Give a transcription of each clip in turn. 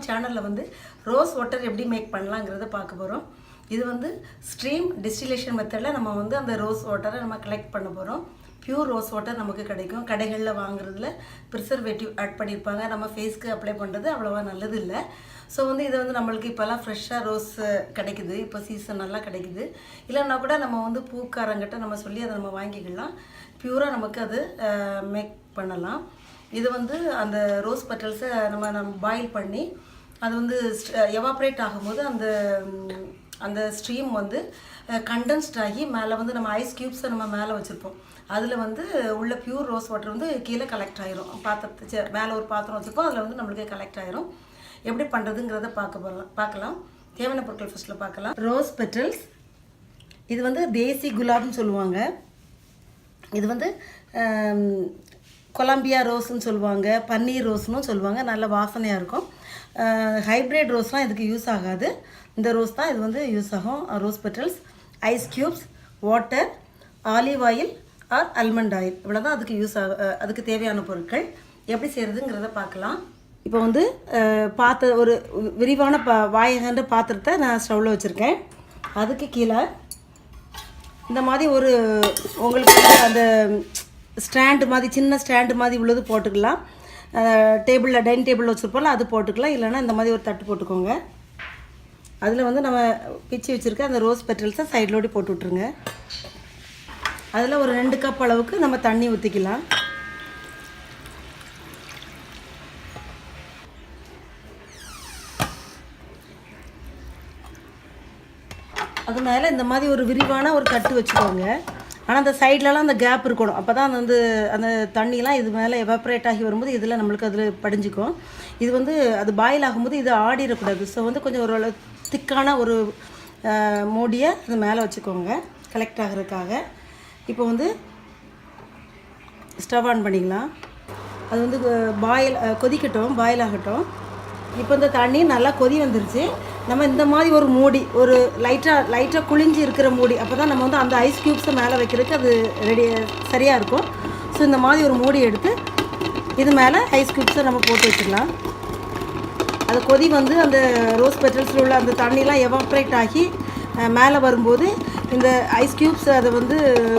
சேனலில் வந்து rose water எப்படி மேக் பண்ணலாங்கிறத பார்க்க போகிறோம். இது வந்து ஸ்ட்ரீம் டிஸ்டிலேஷன் மெத்தடில் நம்ம வந்து அந்த ரோஸ் வாட்டரை நம்ம கலெக்ட் பண்ண போகிறோம். பியூர் ரோஸ் வாட்டர் நமக்கு கிடைக்கும். கடைகளில் வாங்குறதுல ப்ரிசர்வேட்டிவ் ஆட் பண்ணியிருப்பாங்க. நம்ம ஃபேஸ்க்கு அப்ளை பண்ணுறது அவ்வளோவா நல்லது இல்லை. ஸோ வந்து இதை வந்து நம்மளுக்கு இப்போல்லாம் ஃப்ரெஷ்ஷாக ரோஸ் கிடைக்குது. இப்போ சீசன் நல்லா கிடைக்குது. இல்லைன்னா கூட நம்ம வந்து பூக்காரங்கிட்ட நம்ம சொல்லி அதை நம்ம வாங்கிக்கலாம். பியூராக நமக்கு அது மேக் பண்ணலாம். இது வந்து அந்த ரோஸ் பெட்டல்ஸை நம்ம பாயில் பண்ணி அது வந்து எவாப்ரேட் ஆகும்போது அந்த ஸ்ட்ரீம் வந்து கண்டென்ஸ்ட் ஆகி மேலே வந்து நம்ம ஐஸ் க்யூப்ஸை நம்ம மேலே வச்சுருப்போம். அதில் வந்து உள்ள பியூர் ரோஸ் வாட்டர் வந்து கீழே கலெக்ட் ஆகிரும். பாத்திரத்து மேலே ஒரு பாத்திரம் வச்சுருப்போம், அதில் வந்து நம்மளுக்கு கலெக்ட் ஆகிரும். எப்படி பண்ணுறதுங்கிறத பார்க்கலாம். தேவையான பொருட்கள் ஃபஸ்ட்டில் பார்க்கலாம். ரோஸ் பெட்டல்ஸ், இது வந்து தேசி குலாப்னு சொல்லுவாங்க. இது வந்து கொலம்பியா ரோஸ்ன்னு சொல்லுவாங்க, பன்னீர் ரோஸ்னும் சொல்லுவாங்க. நல்ல வாசனையாக இருக்கும். ஹைப்ரிட் ரோஸ்லாம் இதுக்கு யூஸ் ஆகாது. இந்த ரோஸ் தான் இது வந்து யூஸ் ஆகும். Rose petals, ice cubes, water, olive oil or almond oil, இவ்வளோ தான் அதுக்கு யூஸ் அதுக்கு தேவையான பொருட்கள். எப்படி செய்கிறதுங்கிறத பார்க்கலாம். இப்போ வந்து ஒரு விரிவான வாயகன்ற பாத்திரத்தை நான் ஸ்டவ்வில் வச்சுருக்கேன். அதுக்கு கீழே இந்த மாதிரி ஒரு உங்களுக்கு அந்த ஸ்டாண்டு மாதிரி, சின்ன ஸ்டாண்டு மாதிரி உள்ளது போட்டுக்கலாம். டேபிளில் டைனிங் டேபிளில் வச்சுருப்போம்ல, அது போட்டுக்கலாம். இல்லைனா இந்த மாதிரி ஒரு தட்டு போட்டுக்கோங்க. அதில் வந்து நம்ம பிச்சு வச்சுருக்க அந்த ரோஸ் பெட்டல்ஸை சைட்லோடி போட்டு விட்ருங்க. அதில் ஒரு 2 கப் அளவுக்கு நம்ம தண்ணி ஊற்றிக்கலாம். அது மேலே இந்த மாதிரி ஒரு விரிவான ஒரு தட்டு வச்சுக்கோங்க. ஆனால் அந்த சைட்லலாம் அந்த கேப் இருக்கணும். அப்போ தான் வந்து அந்த தண்ணிலாம் இது மேலே எவாப்ரேட் ஆகி வரும்போது இதில் நம்மளுக்கு அதில் படிஞ்சிக்கும். இது வந்து அது பாயில் ஆகும்போது இது ஆடிடக்கூடாது. ஸோ வந்து கொஞ்சம் ஒரு திக்கான ஒரு மூடியை அது மேலே வச்சுக்கோங்க கலெக்ட் ஆகிறதுக்காக. இப்போ வந்து ஸ்டவ் ஆன் பண்ணிக்கலாம். அது வந்து கொதிக்கட்டும், பாயில் ஆகட்டும். இப்போ இந்த தண்ணி நல்லா கொதி வந்துருச்சு. நம்ம இந்த மாதிரி ஒரு மூடி, ஒரு லைட்டாக குளிஞ்சு இருக்கிற மூடி, அப்போ தான் நம்ம வந்து அந்த ஐஸ் க்யூப்ஸை மேலே வைக்கிறதுக்கு அது சரியாக இருக்கும். ஸோ இந்த மாதிரி ஒரு மூடி எடுத்து இது மேலே ஐஸ் க்யூப்ஸை நம்ம போட்டு வச்சுக்கலாம். அது கொதி வந்து அந்த ரோஸ் பெட்டல்ஸில் உள்ள அந்த தண்ணிலாம் எவாப்ரேட் ஆகி மேலே வரும்போது இந்த ஐஸ் க்யூப்ஸ் அதை வந்து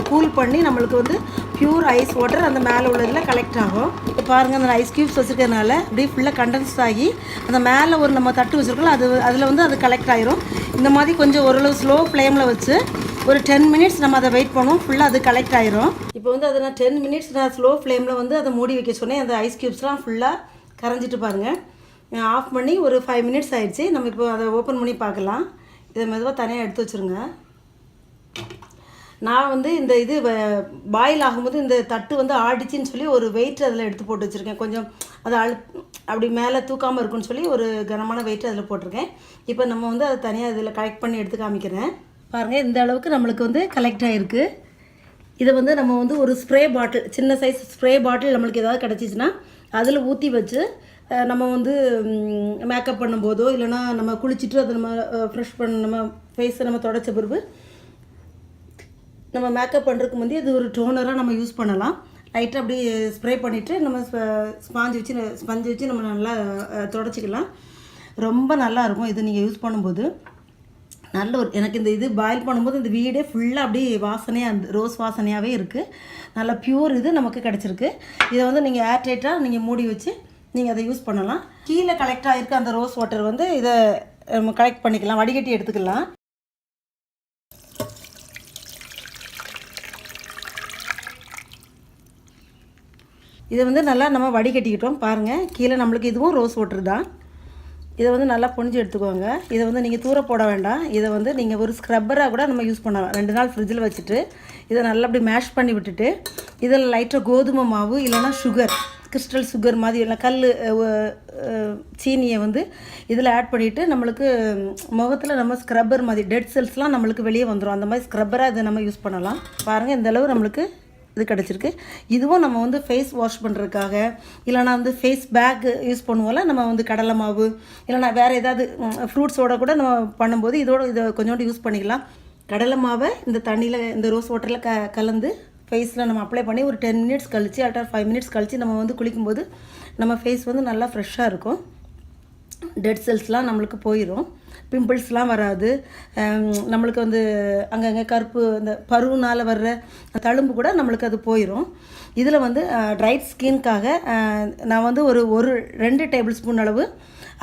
கூல் பண்ணி நம்மளுக்கு வந்து பியூர் ஐஸ் வாட்டர் அந்த மேலே உள்ளதில் கலெக்ட் ஆகும். இப்போ பாருங்கள், அந்த ஐஸ் க்யூப்ஸ் வச்சுருக்கிறதுனால அப்படியே ஃபுல்லாக கண்டென்ஸ்ட் ஆகி அந்த மேலே ஒரு நம்ம தட்டு வச்சுருக்கோம், அதில் வந்து அது கலெக்ட் ஆகிரும். இந்த மாதிரி கொஞ்சம் ஓரளவு ஸ்லோ ஃப்ளேமில் வச்சு ஒரு 10 மினிட்ஸ் நம்ம அதை வெயிட் பண்ணுவோம். ஃபுல்லாக அது கலெக்ட் ஆகிரும். இப்போ வந்து அதை நான் 10 மினிட்ஸ் நான் ஸ்லோ ஃப்ளேமில் வந்து அதை மூடி வைக்க சொன்னேன். அந்த ஐஸ் க்யூப்ஸ்லாம் ஃபுல்லாக கரைஞ்சிட்டு பாருங்கள். ஆஃப் பண்ணி ஒரு 5 மினிட்ஸ் ஆகிடுச்சு. நம்ம இப்போ அதை ஓப்பன் பண்ணி பார்க்கலாம். இதை மெதுவாக தனியாக எடுத்து வச்சுருங்க. நான் வந்து இந்த இது பாயில் ஆகும்போது இந்த தட்டு வந்து ஆடிச்சின்னு சொல்லி ஒரு வெயிட் அதில் எடுத்து போட்டு வச்சுருக்கேன். கொஞ்சம் அது அப்படி மேலே தூக்காமல் இருக்குன்னு சொல்லி ஒரு கனமான வெயிட் அதில் போட்டிருக்கேன். இப்போ நம்ம வந்து அதை தனியாக இதில் கலெக்ட் பண்ணி எடுத்து காமிக்கிறேன். பாருங்கள், இந்த அளவுக்கு நம்மளுக்கு வந்து கலெக்ட் ஆகிருக்கு. இதை வந்து நம்ம வந்து ஒரு ஸ்ப்ரே பாட்டில், சின்ன சைஸ் ஸ்ப்ரே பாட்டில் நம்மளுக்கு ஏதாவது கிடச்சிச்சின்னா அதில் ஊற்றி வச்சு நம்ம வந்து மேக்கப் பண்ணும்போதோ இல்லைனா நம்ம குளிச்சுட்டு அதை நம்ம ஃப்ரெஷ் நம்ம ஃபேஸை நம்ம தொடச்ச பிறகு நம்ம மேக்கப் பண்ணுறதுக்கு முந்தைய இது ஒரு டோனராக நம்ம யூஸ் பண்ணலாம். லைட்டாக அப்படி ஸ்ப்ரே பண்ணிவிட்டு நம்ம ஸ்பஞ்சு வச்சு நம்ம நல்லா தொடச்சிக்கலாம். ரொம்ப நல்லா இருக்கும் இது நீங்கள் யூஸ் பண்ணும்போது. நல்ல ஒரு எனக்கு இந்த இது பாயில் பண்ணும்போது இந்த வீடே ஃபுல்லாக அப்படி வாசனையாக ரோஸ் வாசனையாகவே இருக்குது. நல்லா ப்யூர் இது நமக்கு கிடச்சிருக்கு. இதை வந்து நீங்கள் ஏர்டைட்டாக நீங்கள் மூடி வச்சு நீங்கள் அதை யூஸ் பண்ணலாம். கீழே கலெக்ட் ஆகிருக்க அந்த ரோஸ் வாட்டர் வந்து இதை நம்ம கலெக்ட் பண்ணிக்கலாம், வடிகட்டி எடுத்துக்கலாம். இதை வந்து நல்லா நம்ம வடிகட்டிக்கிட்டோம். பாருங்கள், கீழே நம்மளுக்கு இதுவும் ரோஸ் வாட்டர் தான். இதை வந்து நல்லா பொணிஞ்சு எடுத்துக்கோங்க. இதை வந்து நீங்கள் தூர போட வேண்டாம். இதை வந்து நீங்கள் ஒரு ஸ்க்ரப்பராக கூட நம்ம யூஸ் பண்ணலாம். 2 நாள் ஃப்ரிட்ஜில் வச்சுட்டு இதை நல்லா அப்படி மேஷ் பண்ணி விட்டுட்டு இதில் லைட்டாக கோதுமை மாவு இல்லைனா சுகர், கிறிஸ்டல் சுகர் மாதிரி இல்லை சீனியை வந்து இதில் ஆட் பண்ணிவிட்டு நம்மளுக்கு முகத்தில் நம்ம ஸ்க்ரப்பர் மாதிரி டெட் செல்ஸ்லாம் நம்மளுக்கு வெளியே வந்துடும். அந்த மாதிரி ஸ்க்ரப்பராக இதை நம்ம யூஸ் பண்ணலாம். பாருங்கள், இந்தளவு நம்மளுக்கு இது கிடச்சிருக்கு. இதுவும் நம்ம வந்து ஃபேஸ் வாஷ் பண்ணுறதுக்காக இல்லைனா வந்து ஃபேஸ் பேக் யூஸ் பண்ணுவோம்ல, நம்ம வந்து கடலை மாவு இல்லைனா வேறு ஏதாவது ஃப்ரூட்ஸோடு கூட நம்ம பண்ணும்போது இதை கொஞ்சோண்டு யூஸ் பண்ணிக்கலாம். கடலை மாவை இந்த தண்ணியில் இந்த ரோஸ் வாட்டரில் கலந்து ஃபேஸில் நம்ம அப்ளை பண்ணி ஒரு 10 மினிட்ஸ் கழிச்சு ஆஃப்டர் 5 மினிட்ஸ் கழிச்சு நம்ம வந்து குளிக்கும்போது நம்ம ஃபேஸ் வந்து நல்லா ஃப்ரெஷ்ஷாக இருக்கும். டெட் செல்ஸ்லாம் நம்மளுக்கு போயிடும், பிம்பிள்ஸ்லாம் வராது. நம்மளுக்கு வந்து அங்கங்கே கருப்பு இந்த பருவனால் வர்ற தழும்பு கூட நம்மளுக்கு அது போயிடும். இதில் வந்து ட்ரைட் ஸ்கின்காக நான் வந்து ஒரு 2 டேபிள் ஸ்பூன் அளவு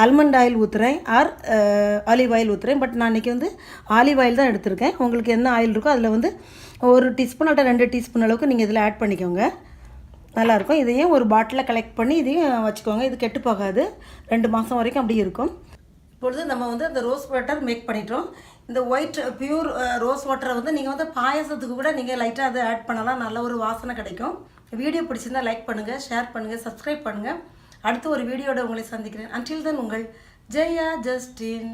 ஆல்மண்ட் ஆயில் ஊற்றுறேன், ஆர் ஆலிவ் ஆயில் ஊற்றுறேன். பட் நான் இன்றைக்கி வந்து ஆலிவ் ஆயில் தான் எடுத்திருக்கேன். உங்களுக்கு என்ன ஆயில் இருக்கோ அதில் வந்து 1 டீஸ்பூன் அல்லது 2 டீஸ்பூன் அளவுக்கு நீங்கள் இதில் ஆட் பண்ணிக்கோங்க. நல்லாயிருக்கும். இதையும் ஒரு பாட்டிலில் கலெக்ட் பண்ணி இதையும் வச்சுக்கோங்க. இது கெட்டு போகாது, 2 மாதம் வரைக்கும் அப்படி இருக்கும். இப்பொழுது நம்ம வந்து அந்த ரோஸ் வாட்டர் மேக் பண்ணிட்டோம். இந்த ஒயிட் பியூர் ரோஸ் வாட்டரை வந்து நீங்கள் வந்து பாயசத்துக்கு கூட நீங்கள் லைட்டாக அதை ஆட் பண்ணலாம், நல்ல ஒரு வாசனை கிடைக்கும். வீடியோ பிடிச்சிருந்தால் லைக் பண்ணுங்கள், ஷேர் பண்ணுங்கள், சப்ஸ்கிரைப் பண்ணுங்கள். அடுத்து ஒரு வீடியோட உங்களை சந்திக்கிறேன். அன்டில் தென் உங்கள் ஜெயா ஜஸ்டின்.